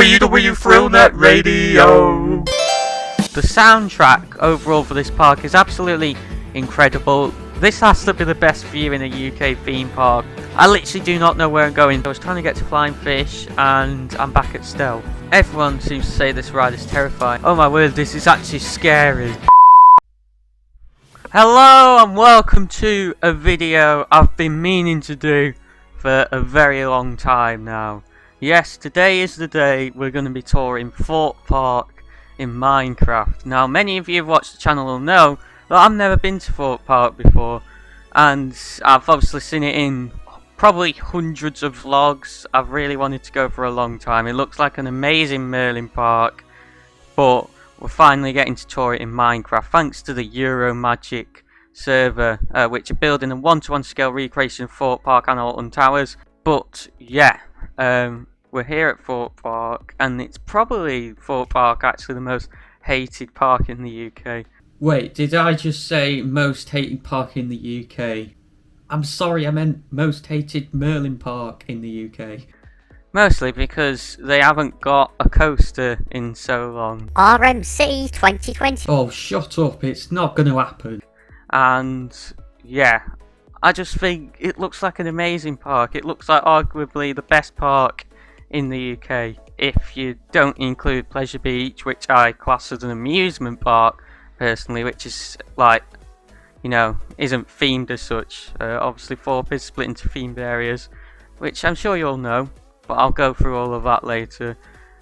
WWThrillNet Radio. The soundtrack overall for this park is absolutely incredible. This has to be the best view in a UK theme park. I literally do not know where I'm going. I was trying to get to Flying Fish and I'm back at Stealth. Everyone seems to say this ride is terrifying. Oh my word, this is actually scary. Hello and welcome to a video I've been meaning to do for a very long time now. Yes, today is the day we're going to be touring Thorpe Park in Minecraft. Now, many of you who've watched the channel will know that I've never been to Thorpe Park before, and I've obviously seen it in probably hundreds of vlogs. I've really wanted to go for a long time. It looks like an amazing Merlin park, but we're finally getting to tour it in Minecraft thanks to the EuroMagic server, which are building a 1-to-1 scale recreation of Thorpe Park and Alton Towers. But yeah, we're here at Thorpe Park, and it's probably Thorpe Park actually the most hated park in the UK. Wait, did I just say most hated park in the UK? I'm sorry, I meant most hated Merlin park in the UK. Mostly because they haven't got a coaster in so long. RMC 2020. Oh, shut up, it's not going to happen. And yeah, I just think it looks like an amazing park. It looks like arguably the best park in the UK, if you don't include Pleasure Beach, which I class as an amusement park personally, which is like, you know, isn't themed as such. Obviously Thorpe is split into themed areas, which I'm sure you all know, but I'll go through all of that later.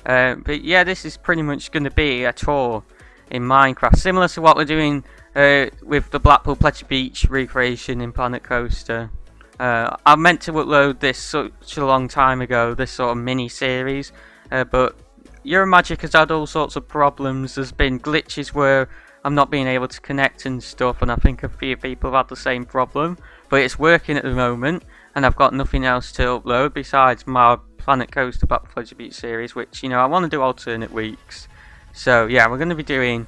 But yeah, this is pretty much going to be a tour in Minecraft, similar to what we're doing with the Blackpool Pleasure Beach recreation in Planet Coaster. I meant to upload this such a long time ago, this sort of mini-series, but EuroMagic has had all sorts of problems. There's been glitches where I'm not being able to connect and stuff, and I think a few people have had the same problem, but it's working at the moment, and I've got nothing else to upload besides my Planet Coaster Blackpool Pleasure Beach series, which, you know, I want to do alternate weeks. So yeah, we're going to be doing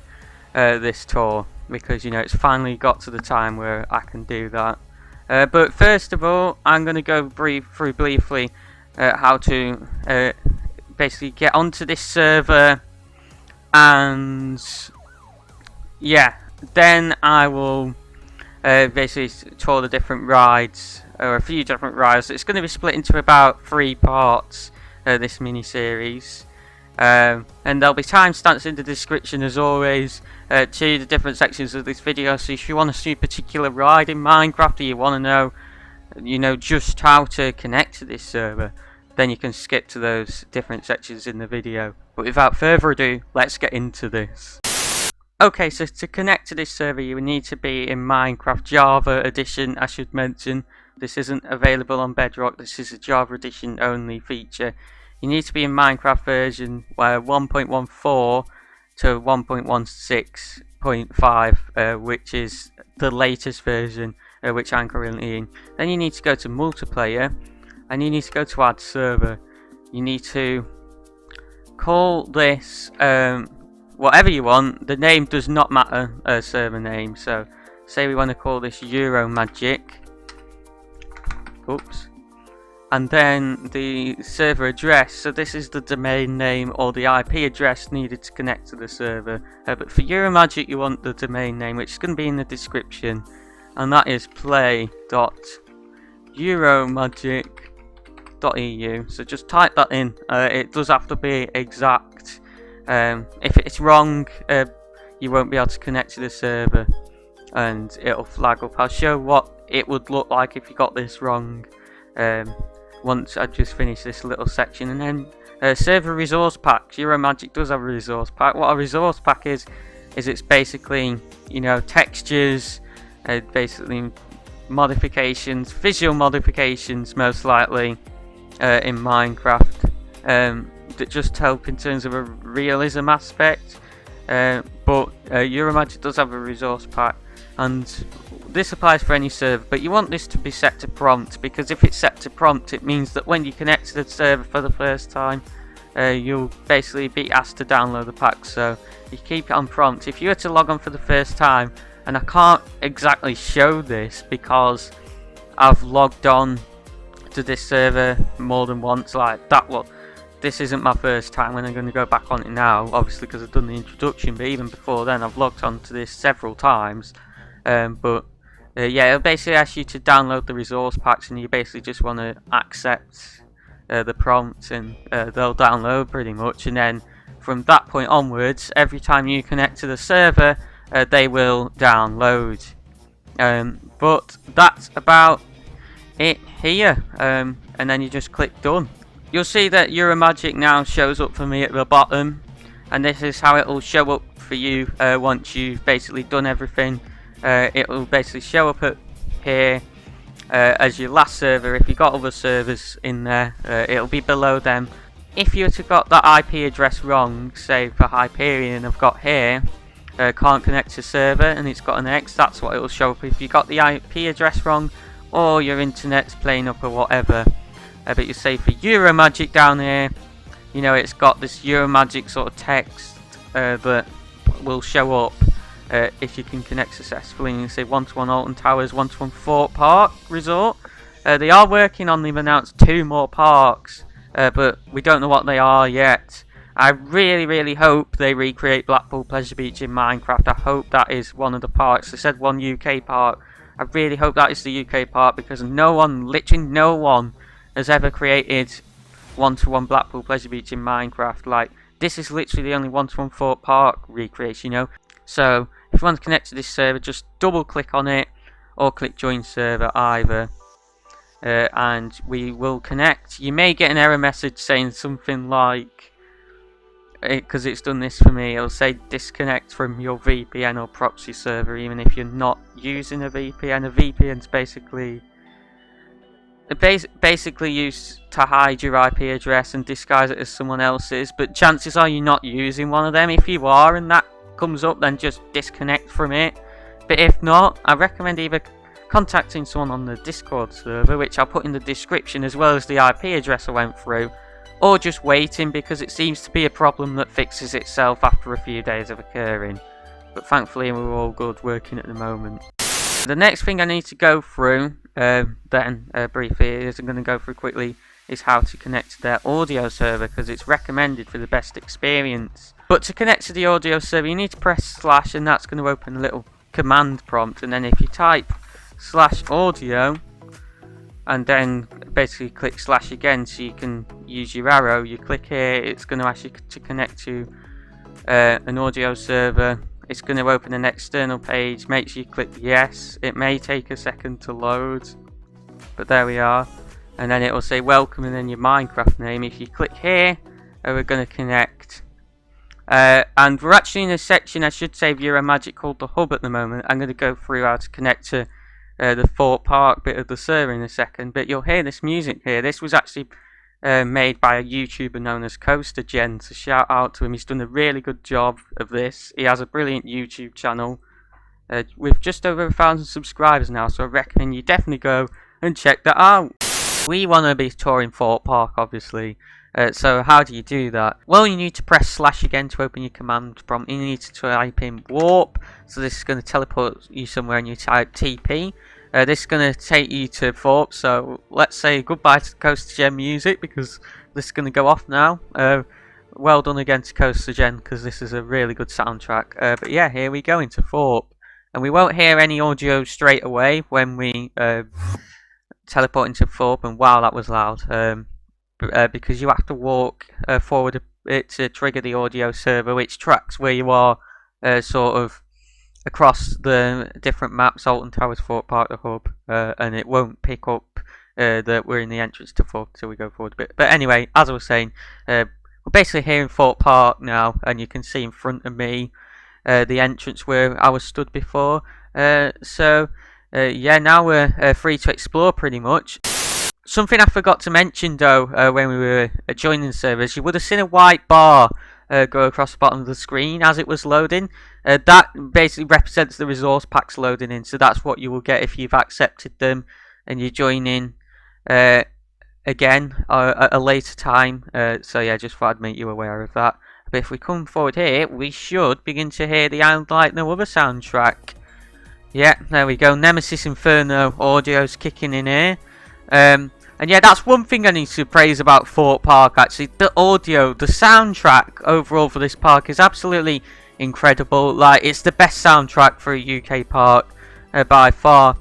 this tour because, you know, it's finally got to the time where I can do that. But first of all, I'm going to go through briefly how to basically get onto this server, and yeah, then I will basically tour the different rides, or a few different rides. It's going to be split into about 3 parts, this mini-series. And there'll be timestamps in the description as always to the different sections of this video, so if you want to see a particular ride in Minecraft, or you want to know, you know, just how to connect to this server, then you can skip to those different sections in the video. But without further ado, let's get into this. Okay, so to connect to this server you need to be in Minecraft Java Edition. I should mention this isn't available on Bedrock, this is a Java Edition only feature. You need to be in Minecraft version 1.14 to 1.16.5, which is the latest version, which I'm currently in. Then you need to go to multiplayer, and you need to go to add server. You need to call this whatever you want. The name does not matter, server name. So say we want to call this EuroMagic. Oops. And then the server address, so this is the domain name or the IP address needed to connect to the server. But for EuroMagic you want the domain name, which is going to be in the description, and that is play.euromagic.eu. So just type that in. It does have to be exact. If it's wrong, you won't be able to connect to the server, and it'll flag up. I'll show what it would look like if you got this wrong. Once I just finish this little section. And then server resource packs. EuroMagic does have a resource pack. What a resource pack is it's basically, you know, textures, basically modifications, visual modifications most likely in Minecraft, that just help in terms of a realism aspect. But EuroMagic does have a resource pack, and this applies for any server, but you want this to be set to prompt, because if it's set to prompt it means that when you connect to the server for the first time, you'll basically be asked to download the pack. So you keep it on prompt. If you were to log on for the first time, and I can't exactly show this because I've logged on to this server more than once, like that one, this isn't my first time when I'm going to go back on it now, obviously because I've done the introduction, but even before then I've logged onto this several times. Yeah, it'll basically ask you to download the resource packs, and you basically just want to accept the prompt, and they'll download pretty much, and then from that point onwards, every time you connect to the server, they will download. But that's about it here, and then you just click done. You'll see that EuroMagic now shows up for me at the bottom, and this is how it will show up for you once you've basically done everything. It will basically show up at here as your last server. If you've got other servers in there, it'll be below them. If you were to got that IP address wrong, say for Hyperion I've got here, can't connect to server, and it's got an X, that's what it will show up if you got the IP address wrong, or your internet's playing up or whatever. But you say for EuroMagic down here, you know, it's got this EuroMagic sort of text that will show up if you can connect successfully. And you say 1-to-1 Alton Towers, 1-to-1 Thorpe Park Resort. They are working on, they've announced 2 more parks, but we don't know what they are yet. I really hope they recreate Blackpool Pleasure Beach in Minecraft. I hope that is one of the parks. They said one UK park. I really hope that is the UK park, because no one, literally no one, has ever created 1-to-1 Blackpool Pleasure Beach in Minecraft. Like, this is literally the only 1-to-1 Thorpe Park recreation, you know. So if you want to connect to this server, just double click on it or click join server either, and we will connect. You may get an error message saying something like, because it's done this for me, it'll say disconnect from your VPN or proxy server, even if you're not using a VPN. A VPN's basically used to hide your IP address and disguise it as someone else's, but chances are you're not using one of them. If you are and that comes up, then just disconnect from it. But if not, I recommend either contacting someone on the Discord server, which I'll put in the description, as well as the IP address I went through, or just waiting, because it seems to be a problem that fixes itself after a few days of occurring. But thankfully we're all good, working at the moment. The next thing I need to go through briefly, as I'm going to go through quickly, is how to connect to their audio server, because it's recommended for the best experience. But to connect to the audio server, you need to press /, and that's going to open a little command prompt, and then if you type /audio and then basically click / again so you can use your arrow, you click here, it's going to ask you to connect to an audio server. It's going to open an external page. Make sure you click yes. It may take a second to load, but there we are. And then it will say welcome and then your Minecraft name. If you click here, we're going to connect. And we're actually in a section, I should say, of EuroMagic called the Hub at the moment. I'm going to go through how to connect to the Thorpe Park bit of the server in a second. But you'll hear this music here. This was actually made by a YouTuber known as Coaster Gen, so shout out to him. He's done a really good job of this. He has a brilliant YouTube channel with just over 1,000 subscribers now, so I recommend you definitely go and check that out. We want to be touring Thorpe Park, obviously. So how do you do that? Well, you need to press / again to open your command prompt. You need to type in warp, so this is going to teleport you somewhere, and you type TP. This is going to take you to Thorpe, so let's say goodbye to Coaster Gen music, because this is going to go off now. Well done again to Coaster Gen, because this is a really good soundtrack. But yeah, here we go into Thorpe. And we won't hear any audio straight away when we teleport into Thorpe, and wow, that was loud. Because you have to walk forward a bit to trigger the audio server, which tracks where you are sort of across the different maps, Alton Towers, Thorpe Park, the Hub, and it won't pick up that we're in the entrance to Thorpe until we go forward a bit. But anyway, as I was saying, we're basically here in Thorpe Park now, and you can see in front of me the entrance where I was stood before. Yeah, now we're free to explore pretty much. Something I forgot to mention though, when we were joining the servers, you would have seen a white bar go across the bottom of the screen as it was loading. That basically represents the resource packs loading in, so that's what you will get if you've accepted them and you join in again at a later time. So yeah, just thought I'd make you aware of that. But if we come forward here, we should begin to hear the Island Like No Other soundtrack. Yeah, there we go. Nemesis Inferno audio's kicking in here. And yeah, that's one thing I need to praise about Thorpe Park, actually. The audio, the soundtrack overall for this park is absolutely incredible. Like, it's the best soundtrack for a UK park by far.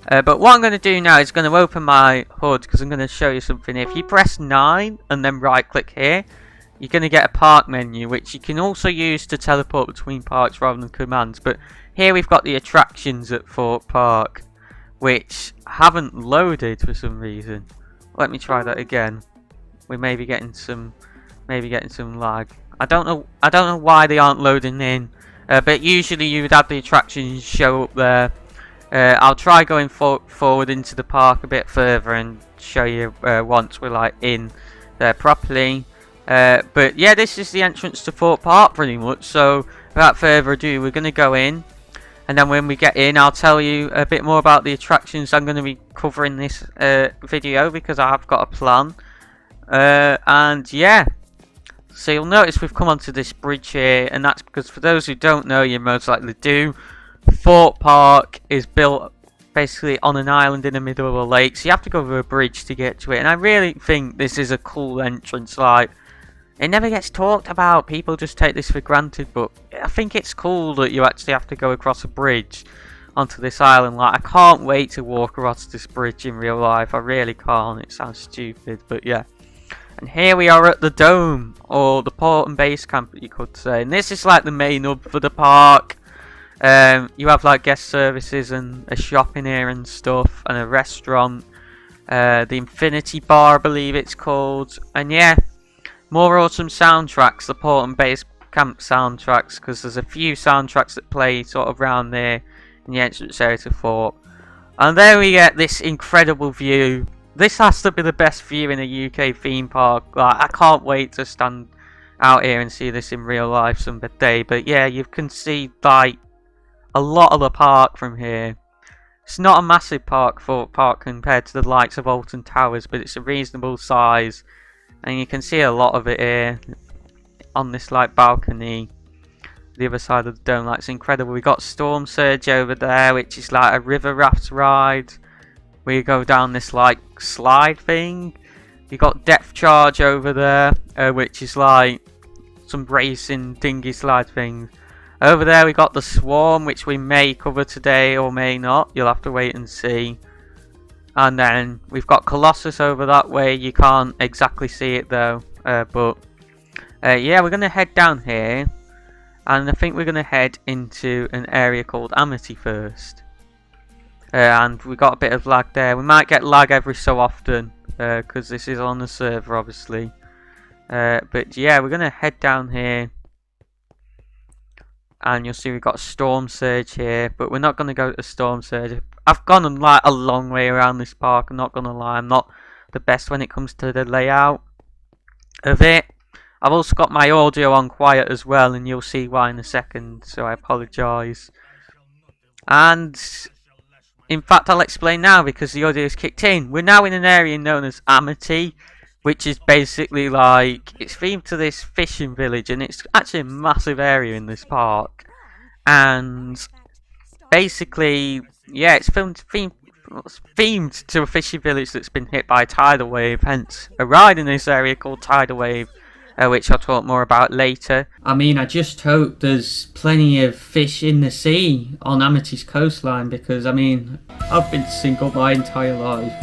But what I'm going to do now is going to open my HUD, because I'm going to show you something. If you press 9 and then right click here, you're going to get a park menu, which you can also use to teleport between parks rather than commands. But here we've got the attractions at Thorpe Park, which haven't loaded for some reason. Let me try that again. We may be getting some lag. I don't know why they aren't loading in. But usually you would have the attractions show up there. I'll try going forward into the park a bit further and show you once we're like in there properly. But yeah, this is the entrance to Thorpe Park pretty much. So without further ado, we're going to go in. And then when we get in, I'll tell you a bit more about the attractions I'm going to be covering this video, because I have got a plan. And yeah, so you'll notice we've come onto this bridge here, and that's because for those who don't know, you most likely do, Thorpe Park is built basically on an island in the middle of a lake, so you have to go over a bridge to get to it. And I really think this is a cool entrance. Like, it never gets talked about, people just take this for granted, but I think it's cool that you actually have to go across a bridge onto this island. Like, I can't wait to walk across this bridge in real life. I really can't. It sounds stupid, but yeah. And here we are at the Dome, or the port and base camp, you could say. And this is like the main hub for the park. You have like guest services and a shop in here and stuff, and a restaurant. The Infinity Bar, I believe it's called. And yeah, more awesome soundtracks, the port and base camp soundtracks, because there's a few soundtracks that play sort of around there in the entrance area to Thorpe. And there we get this incredible view. This has to be the best view in a UK theme park. Like, I can't wait to stand out here and see this in real life someday. But yeah, you can see like a lot of the park from here. It's not a massive park, Thorpe Park, compared to the likes of Alton Towers, but it's a reasonable size. And you can see a lot of it here on this like balcony, the other side of the dome. Like, it's incredible. We got Storm Surge over there, which is like a river raft ride. We go down this like slide thing. You got Depth Charge over there, which is like some racing dinghy slide things. Over there we got the Swarm, which we may cover today or may not. You'll have to wait and see. And then we've got Colossus over that way. You can't exactly see it though. But yeah, we're going to head down here. And I think we're going to head into an area called Amity first. And we got a bit of lag there. We might get lag every so often, because this is on the server obviously. But yeah, we're going to head down here. And you'll see we've got Storm Surge here. But we're not going to go to Storm Surge. I've gone like a long way around this park, I'm not going to lie. I'm not the best when it comes to the layout of it. I've also got my audio on quiet as well, and you'll see why in a second, so I apologise. And in fact, I'll explain now because the audio is kicked in. We're now in an area known as Amity, which is basically like, it's themed to this fishing village, and it's actually a massive area in this park. And basically, yeah, it's themed to a fishing village that's been hit by a tidal wave, hence a ride in this area called Tidal Wave, which I'll talk more about later. I mean, I just hope there's plenty of fish in the sea on Amity's coastline, because, I mean, I've been single my entire life.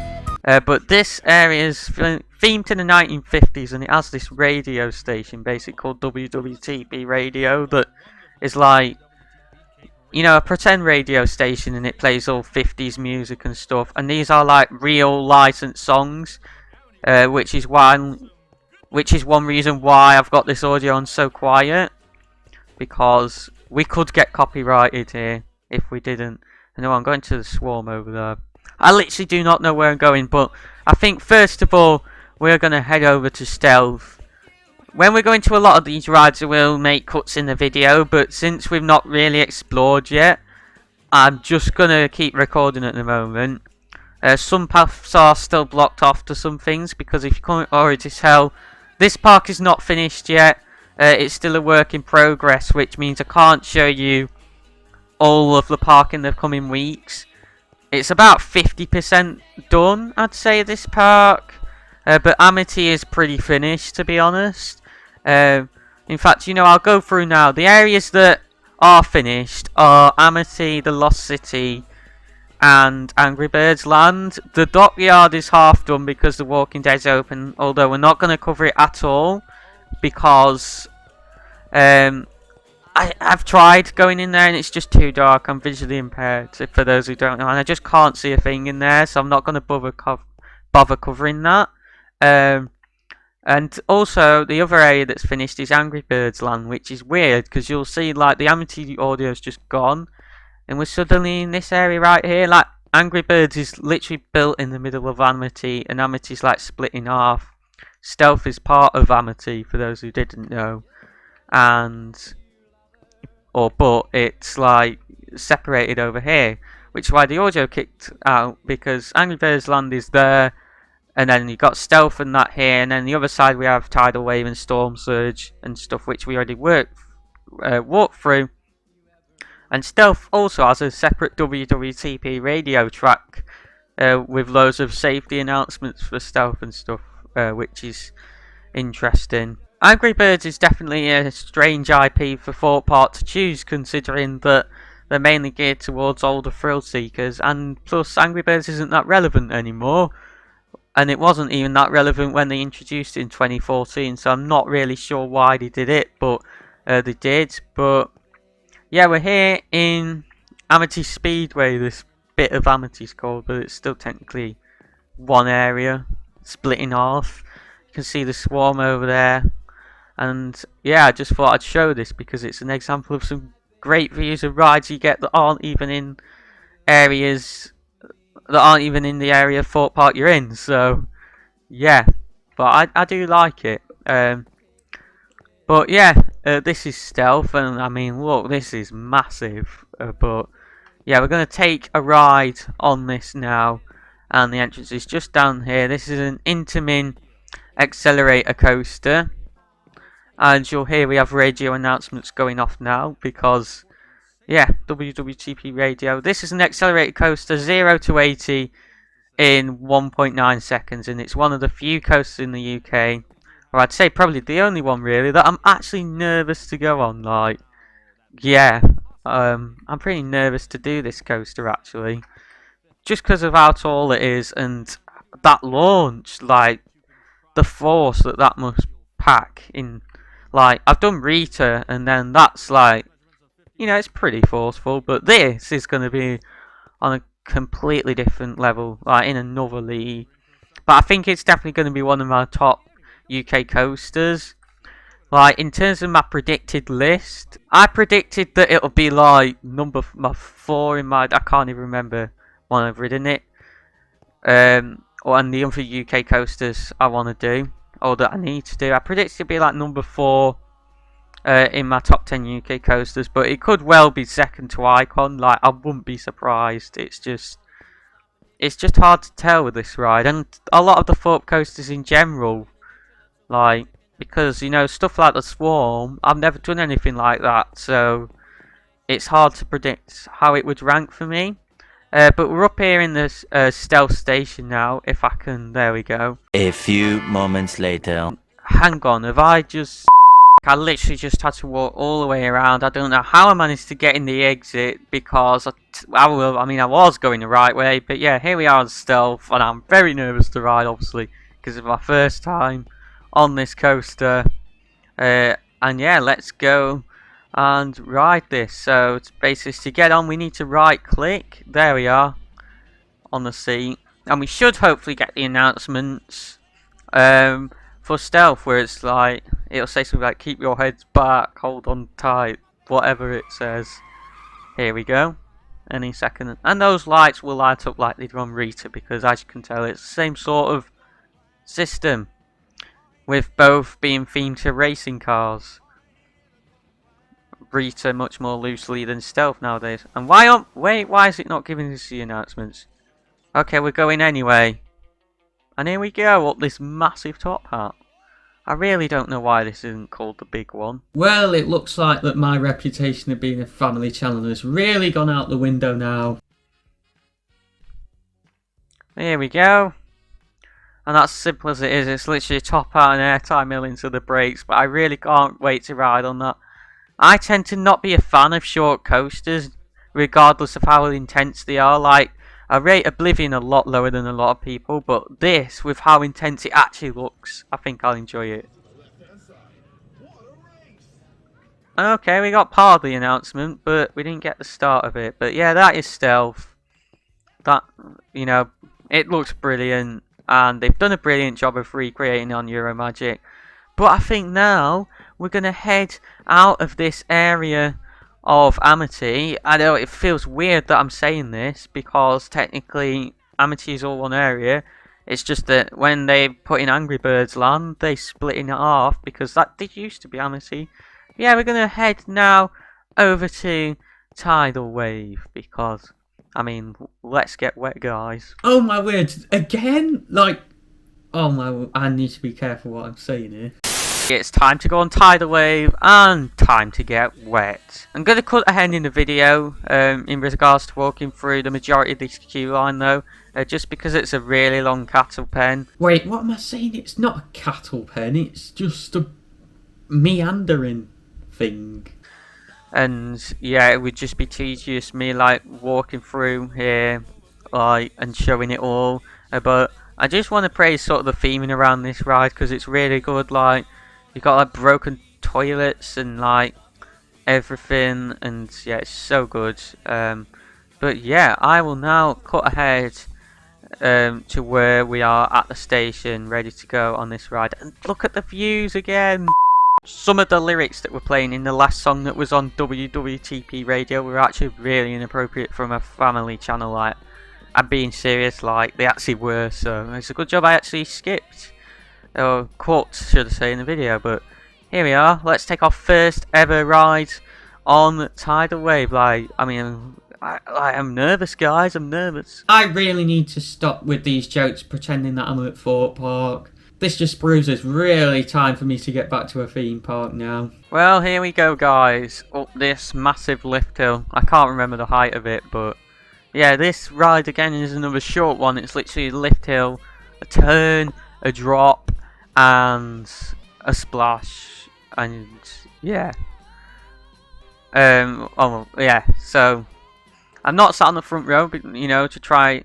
But this area is themed to the 1950s, and it has this radio station, basically called WWTB Radio, that is like, you know, a pretend radio station, and it plays all 50s music and stuff. And these are like real licensed songs, which is one reason why I've got this audio on so quiet, because we could get copyrighted here if we didn't. I know I'm going to the Swarm over there. I literally do not know where I'm going, but I think first of all we're going to head over to Stealth. When we're going to a lot of these rides, we'll make cuts in the video, but since we've not really explored yet, I'm just going to keep recording at the moment. Some paths are still blocked off to some things, because if you can't already tell, this park is not finished yet. It's still a work in progress, which means I can't show you all of the park in the coming weeks. it's about 50% done, I'd say, this park. But Amity is pretty finished, to be honest. In fact, you know, I'll go through now. The areas that are finished are Amity, the Lost City, and Angry Birds Land. The dockyard is half done because the Walking Dead's open, although we're not going to cover it at all because I've tried going in there and it's just too dark. I'm visually impaired, for those who don't know, and I just can't see a thing in there, so I'm not going to bother covering that. And also, the other area that's finished is Angry Birds Land, which is weird because you'll see like the Amity audio's just gone, and we're suddenly in this area right here. Like Angry Birds is literally built in the middle of Amity, and Amity's like split in half. Stealth is part of Amity, for those who didn't know, but it's like separated over here, which is why the audio kicked out, because Angry Birds Land is there, and then you got Stealth and that here, and then the other side we have Tidal Wave and Storm Surge and stuff, which we already walked through. And Stealth also has a separate WWTP radio track with loads of safety announcements for Stealth and stuff, which is interesting. Angry Birds is definitely a strange IP for Thorpe Park to choose, considering that they're mainly geared towards older thrill seekers, and plus Angry Birds isn't that relevant anymore, and it wasn't even that relevant when they introduced it in 2014, so I'm not really sure why they did it, but they did. But yeah, we're here in Amity Speedway. This bit of Amity's called, but it's still technically one area split in half. You can see the swarm over there. And yeah, I just thought I'd show this because it's an example of some great views of rides you get that aren't even in areas that aren't even in the area of Thorpe Park you're in. So yeah, but I do like it. But yeah, this is Stealth, and I mean, look, this is massive. But yeah, we're going to take a ride on this now, and the entrance is just down here. This is an Intamin accelerator coaster. And you'll hear we have radio announcements going off now because, yeah, WWTP radio. This is an accelerated coaster, 0 to 80 in 1.9 seconds. And it's one of the few coasters in the UK, or I'd say probably the only one really, that I'm actually nervous to go on. Like, yeah, I'm pretty nervous to do this coaster actually. Just because of how tall it is and that launch, like, the force that must pack in. Like, I've done Rita, and then that's like, you know, it's pretty forceful, but this is going to be on a completely different level, like in another league. But I think it's definitely going to be one of my top UK coasters. Like, in terms of my predicted list, I predicted that it'll be like number 4 in my, I can't even remember when I've ridden it. And the other UK coasters I want to do, or that I need to do. I predict it'll be like number 4 in my top 10 UK coasters, but it could well be second to Icon. Like, I wouldn't be surprised. It's just hard to tell with this ride, and a lot of the Thorpe coasters in general, like, because, you know, stuff like the Swarm, I've never done anything like that, so it's hard to predict how it would rank for me. But we're up here in this stealth station now, if I can, there we go. A few moments later. Hang on, I literally just had to walk all the way around. I don't know how I managed to get in the exit, because I was going the right way, but yeah, here we are in stealth, and I'm very nervous to ride, obviously, because it's my first time on this coaster. And yeah, let's go and ride this. So it's basically, to get on we need to right click, there we are, on the seat, and we should hopefully get the announcements for stealth, where it's like, it'll say something like keep your heads back, hold on tight, whatever it says. Here we go, any second, and those lights will light up like they do on Rita, because as you can tell it's the same sort of system, with both being themed to racing cars. Rita much more loosely than stealth nowadays. And why is it not giving us the announcements? Okay, we're going anyway. And here we go, up this massive top hat. I really don't know why this isn't called the big one. Well, it looks like that my reputation of being a family channel has really gone out the window now. Here we go. And that's as simple as it is. It's literally a top out and airtime mill into the brakes, but I really can't wait to ride on that. I tend to not be a fan of short coasters, regardless of how intense they are. Like, I rate Oblivion a lot lower than a lot of people, but this, with how intense it actually looks, I think I'll enjoy it. Okay, we got part of the announcement, but we didn't get the start of it. But yeah, that is Stealth. That, you know, it looks brilliant, and they've done a brilliant job of recreating on EuroMagic. But I think now we're going to head out of this area of Amity. I know it feels weird that I'm saying this, because technically Amity is all one area. It's just that when they put in Angry Birds Land, they split in half, because that did used to be Amity. Yeah, we're going to head now over to Tidal Wave, because, I mean, let's get wet, guys. Oh my word, again? Like, oh my, I need to be careful what I'm saying here. It's time to go on Tidal Wave and time to get wet. I'm going to cut ahead in the video in regards to walking through the majority of this queue line though, just because it's a really long cattle pen. Wait, what am I saying? It's not a cattle pen, it's just a meandering thing. And yeah, it would just be tedious me like walking through here like and showing it all, but I just want to praise sort of the theming around this ride, because it's really good. Like, you got like broken toilets and like everything, and yeah, it's so good. But yeah, I will now cut ahead to where we are at the station, ready to go on this ride. And look at the views again. Some of the lyrics that were playing in the last song that was on WWTP radio were actually really inappropriate from a family channel. Like, I'm being serious, like they actually were. So it's a good job I actually skipped, or caught, should I say, in the video. But here we are. Let's take our first ever ride on Tidal Wave. Like, I mean, I'm nervous, guys. I'm nervous. I really need to stop with these jokes pretending that I'm at Thorpe Park. This just proves it's really time for me to get back to a theme park now. Well, here we go, guys. Up this massive lift hill. I can't remember the height of it, but yeah, this ride again is another short one. It's literally a lift hill, a turn, a drop, and a splash, and yeah. Oh yeah. So I'm not sat on the front row, but you know, to try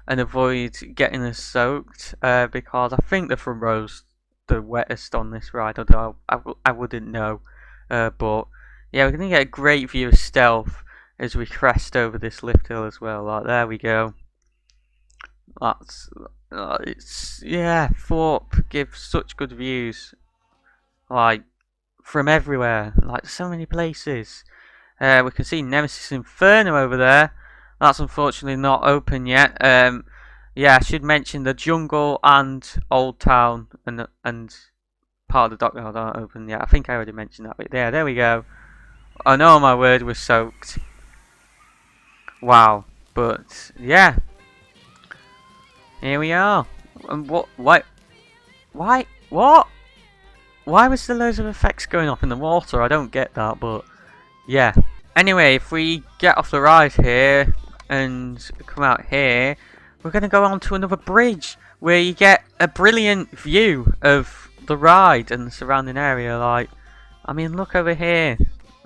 and avoid getting us soaked, because I think the front row's the wettest on this ride, although I wouldn't know. But yeah, we're gonna get a great view of Stealth as we crest over this lift hill as well. Like, there we go. That's it's, yeah, Thorpe gives such good views, like from everywhere, like so many places. We can see Nemesis Inferno over there. That's unfortunately not open yet. Yeah, I should mention the jungle and Old Town and part of the dockyard aren't open yet. I think I already mentioned that, but there we go. Oh no, my word, we're soaked. Wow, but yeah, here we are. And what? Why? What? Why was there loads of effects going off in the water? I don't get that, but yeah. Anyway, if we get off the ride here and come out here, we're going to go on to another bridge where you get a brilliant view of the ride and the surrounding area. Like, I mean, look over here.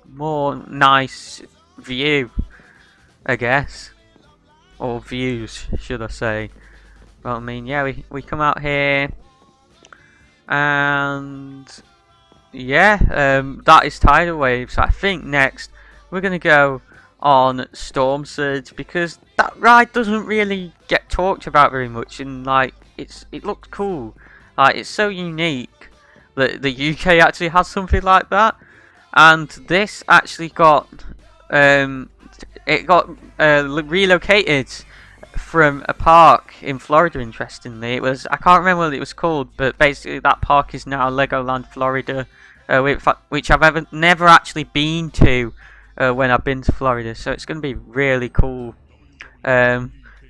More nice view, I guess. Or views, should I say. But I mean, yeah, we come out here. And yeah, that is Tidal Wave. So I think next we're going to go on Storm Surge, because that ride doesn't really get talked about very much, and like it looks cool. Like, it's so unique that the UK actually has something like that, and this actually got relocated from a park in Florida. Interestingly, it was, I can't remember what it was called, but basically that park is now Legoland Florida, which I've never actually been to. When I've been to Florida, so it's going to be really cool to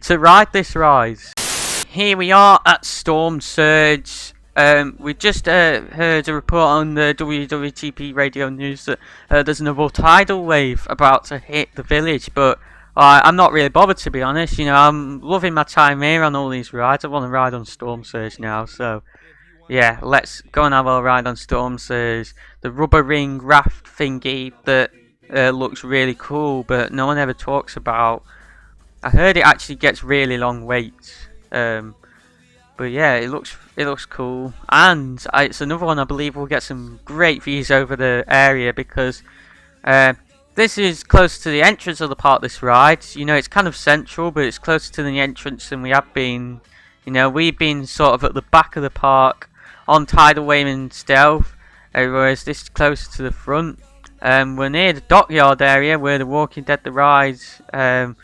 ride this ride. Here we are at Storm Surge. We just heard a report on the WWTP radio news that there's another tidal wave about to hit the village, but I'm not really bothered, to be honest. You know, I'm loving my time here on all these rides. I want to ride on Storm Surge now, so yeah, let's go and have a ride on Storm Surge. The rubber ring raft thingy that looks really cool, but no one ever talks about. I heard it actually gets really long waits. But yeah, it looks cool, and it's another one I believe we'll get some great views over the area because this is close to the entrance of the park. This ride, you know, it's kind of central, but it's closer to the entrance than we have been. You know, we've been sort of at the back of the park on Tidal Wave and Stealth, whereas this is closer to the front. We're near the dockyard area where the Walking Dead the rides and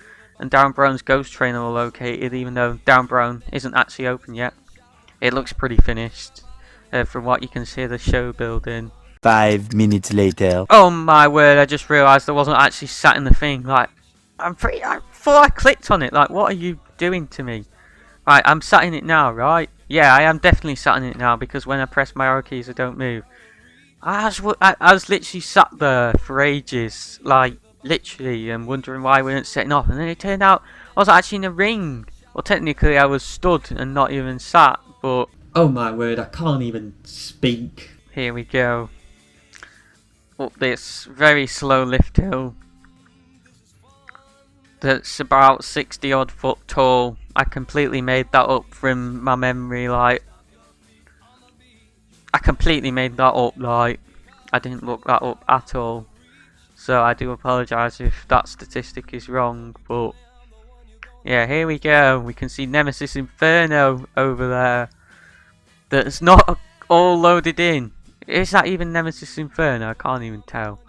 Down Brown's Ghost Train are located, even though Down Brown isn't actually open yet. It looks pretty finished from what you can see of the show building. 5 minutes later. Oh my word, I just realised I wasn't actually sat in the thing. Like, I thought I clicked on it. Like, what are you doing to me? Right, I'm sat in it now, right? Yeah, I am definitely sat in it now because when I press my arrow keys I don't move. I was literally sat there for ages, like, literally, and wondering why we weren't setting off. And then it turned out I was actually in a ring. Well, technically I was stood and not even sat, but... Oh my word, I can't even speak. Here we go. Up this very slow lift hill that's about 60 odd foot tall. I completely made that up from my memory, like I completely made that up, like I didn't look that up at all, so I do apologise if that statistic is wrong, but yeah, here we go. We can see Nemesis Inferno over there that's not all loaded in. Is that even Nemesis Inferno? I can't even tell.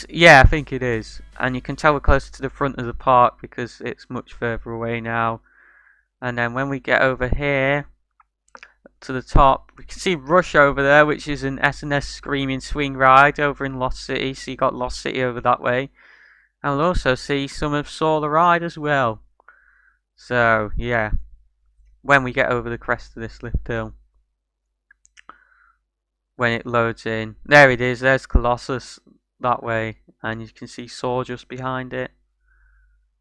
Yeah, I think it is. And you can tell we're closer to the front of the park because it's much further away now. And then when we get over here to the top, we can see Rush over there, which is an S&S Screaming Swing ride over in Lost City. So you got Lost City over that way. And we'll also see some of Saw the Ride as well. So, yeah. When we get over the crest of this lift hill. When it loads in. There it is, there's Colossus that way. And you can see Saw just behind it.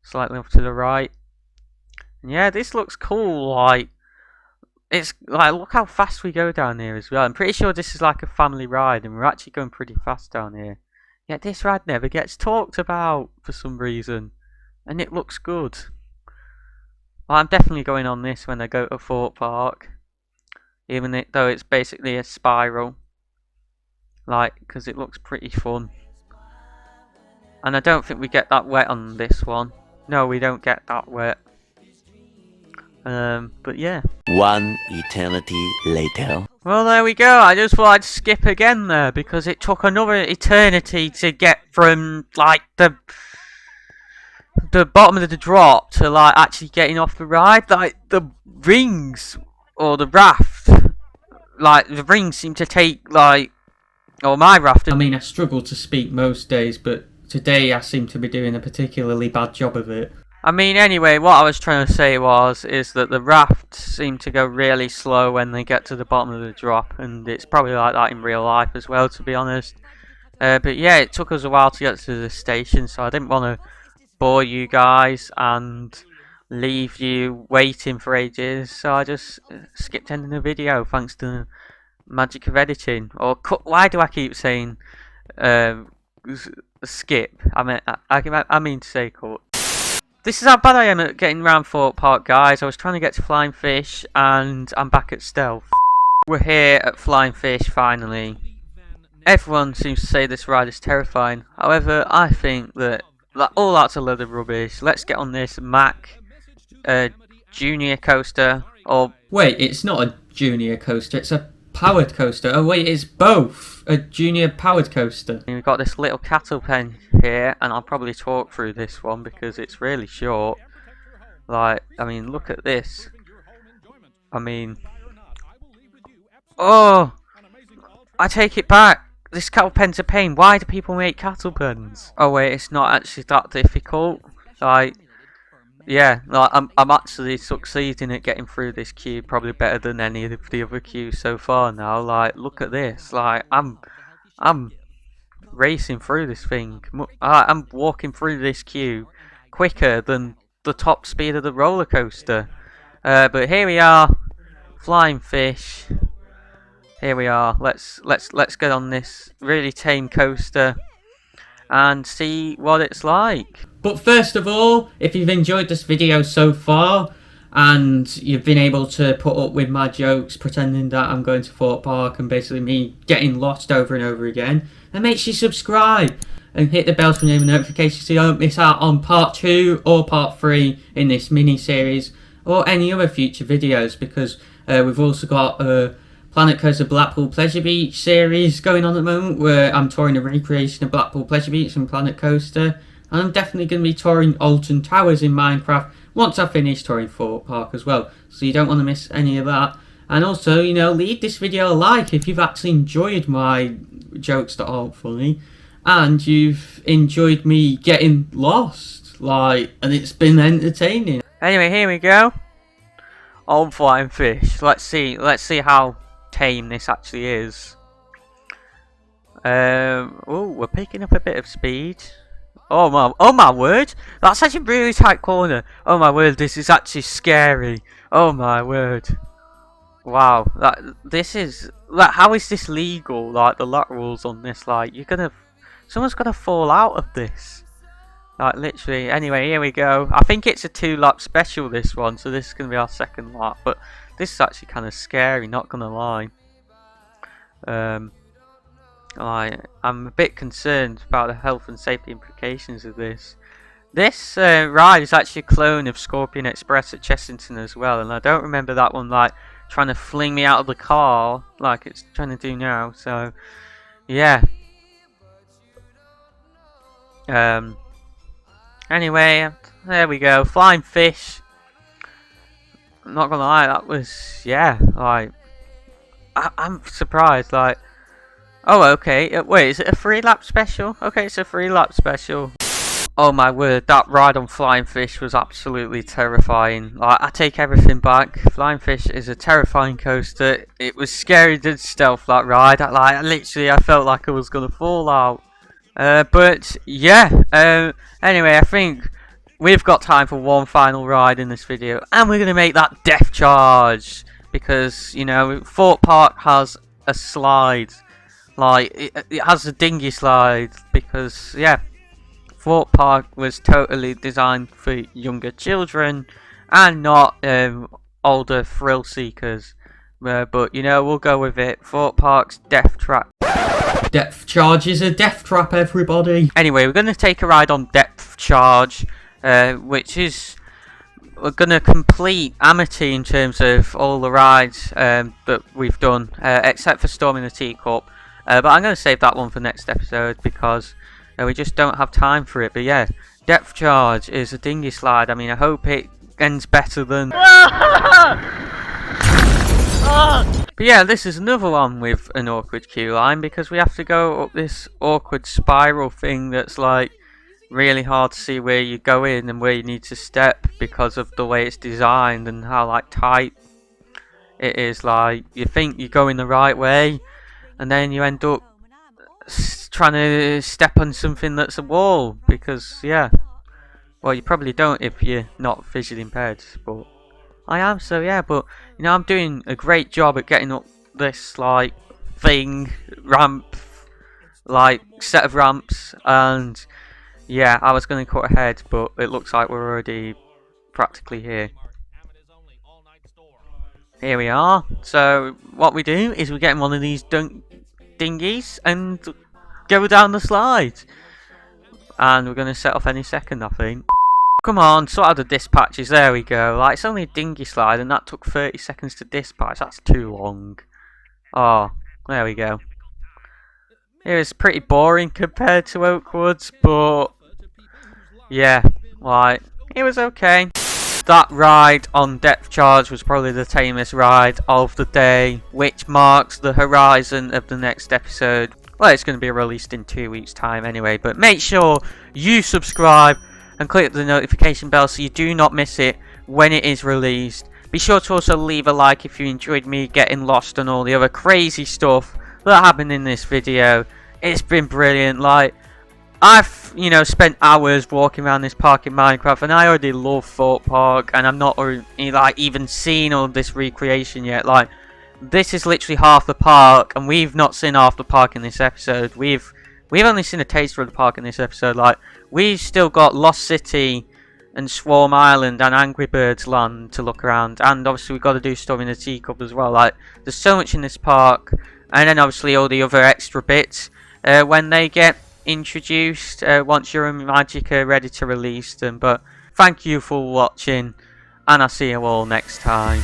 Slightly off to the right. And yeah, this looks cool, like... It's like, look how fast we go down here as well. I'm pretty sure this is like a family ride and we're actually going pretty fast down here. Yet this ride never gets talked about for some reason. And it looks good. Well, I'm definitely going on this when I go to Thorpe Park. Even though it's basically a spiral. Like, because it looks pretty fun. And I don't think we get that wet on this one. No, we don't get that wet. But yeah. 1 eternity later. Well, there we go. I just thought I'd skip again there because it took another eternity to get from like the bottom of the drop to like actually getting off the ride. Like the rings or the raft, like the rings seem to take like, or my raft. I mean, I struggle to speak most days, but today I seem to be doing a particularly bad job of it. I mean, anyway, what I was trying to say is that the rafts seem to go really slow when they get to the bottom of the drop, and it's probably like that in real life as well, to be honest. But yeah, it took us a while to get to the station, so I didn't want to bore you guys and leave you waiting for ages, so I just skipped ending the video thanks to the magic of editing. Or cut. Why do I keep saying skip? I mean to say cut. This is how bad I am at getting around Thorpe Park, guys. I was trying to get to Flying Fish, and I'm back at Stealth. We're here at Flying Fish, finally. Everyone seems to say this ride is terrifying. However, I think that all that's a load of rubbish. Let's get on this Mac Junior coaster, or... Wait, it's not a junior coaster, it's a powered coaster. Oh wait, it's both a junior powered coaster. We've got this little cattle pen here, and I'll probably talk through this one because it's really short. Like, I mean, look at this. I mean, oh, I take it back. This cattle pen's a pain. Why do people make cattle pens? Oh wait, it's not actually that difficult. Like, yeah, like I'm actually succeeding at getting through this queue probably better than any of the other queues so far now. Like, look at this. Like, I'm racing through this thing. I'm walking through this queue quicker than the top speed of the roller coaster. But here we are, flying fish. Here we are. Let's get on this really tame coaster and see what it's like. But first of all, if you've enjoyed this video so far and you've been able to put up with my jokes pretending that I'm going to Thorpe Park and basically me getting lost over and over again, then make sure you subscribe and hit the bell to enable notifications so you don't miss out on part 2 or part 3 in this mini series or any other future videos, because we've also got Planet Coaster Blackpool Pleasure Beach series going on at the moment, where I'm touring a recreation of Blackpool Pleasure Beach and Planet Coaster, and I'm definitely going to be touring Alton Towers in Minecraft once I finish touring Thorpe Park as well, so you don't want to miss any of that. And also, you know, leave this video a like if you've actually enjoyed my jokes that aren't funny and you've enjoyed me getting lost, and it's been entertaining. Anyway, here we go. On flying fish. Let's see how tame this actually is. Oh, we're picking up a bit of speed. Oh my word! That's actually a really tight corner. Oh my word, this is actually scary. Oh my word! Wow, how is this legal? Like the laterals on this, someone's gonna fall out of this. Like literally. Anyway, here we go. I think it's a 2-lap special, this one, so this is gonna be our second lap. But this is actually kind of scary, not gonna lie. I'm a bit concerned about the health and safety implications of this. This ride is actually a clone of Scorpion Express at Chessington as well, and I don't remember that one trying to fling me out of the car like it's trying to do now. So yeah. Anyway, there we go. Flying fish. I'm not gonna lie, that was, yeah, I'm surprised, oh, okay, wait, is it a 3-lap special? Okay, it's a 3-lap special. Oh my word, that ride on Flying Fish was absolutely terrifying. I take everything back. Flying Fish is a terrifying coaster. It was scary to stealth, that ride. Literally, I felt like I was gonna fall out. But yeah, anyway, I think we've got time for one final ride in this video, and we're gonna make that Death Charge, because, you know, Thorpe Park has a slide. It has a dinghy slide, because, yeah, Thorpe Park was totally designed for younger children and not older thrill seekers. But, you know, we'll go with it. Thorpe Park's Death Trap. Depth Charge is a death trap, everybody. Anyway, we're going to take a ride on Depth Charge, which is... We're going to complete Amity in terms of all the rides that we've done, except for Storming the Teacup. But I'm going to save that one for next episode, because we just don't have time for it. But yeah, Depth Charge is a dinghy slide. I mean, I hope it ends better than... But yeah, this is another one with an awkward queue line, because we have to go up this awkward spiral thing that's really hard to see where you go in and where you need to step, because of the way it's designed and how tight it is. You think you're going the right way, and then you end up trying to step on something that's a wall, because yeah, well, you probably don't if you're not visually impaired, but I am, so yeah. But you know, I'm doing a great job at getting up this ramp, set of ramps, and yeah, I was going to cut ahead, but it looks like we're already practically here. Here we are. So what we do is we get in one of these dinghies and go down the slide, and we're going to set off any second, I think. Come on, sort out the dispatches. There we go. It's only a dinghy slide, and that took 30 seconds to dispatch. That's too long. Oh, there we go. It was pretty boring compared to Oakwoods, but yeah, it was okay. That ride on Depth Charge was probably the tamest ride of the day, which marks the horizon of the next episode. Well, it's going to be released in 2 weeks' time anyway, but make sure you subscribe and click the notification bell so you do not miss it when it is released. Be sure to also leave a like if you enjoyed me getting lost and all the other crazy stuff that happened in this video. It's been brilliant. I've, you know, spent hours walking around this park in Minecraft, and I already love Thorpe Park, and I'm not like even seen all of this recreation yet. Like, this is literally half the park, and we've not seen half the park in this episode. We've only seen a taster of the park in this episode. Like, we've still got Lost City and Swarm Island and Angry Birds Land to look around, and obviously we've got to do stuff in the teacup as well. Like, there's so much in this park, and then obviously all the other extra bits when they get introduced once EuroMagic are ready to release them. But thank you for watching, and I'll see you all next time.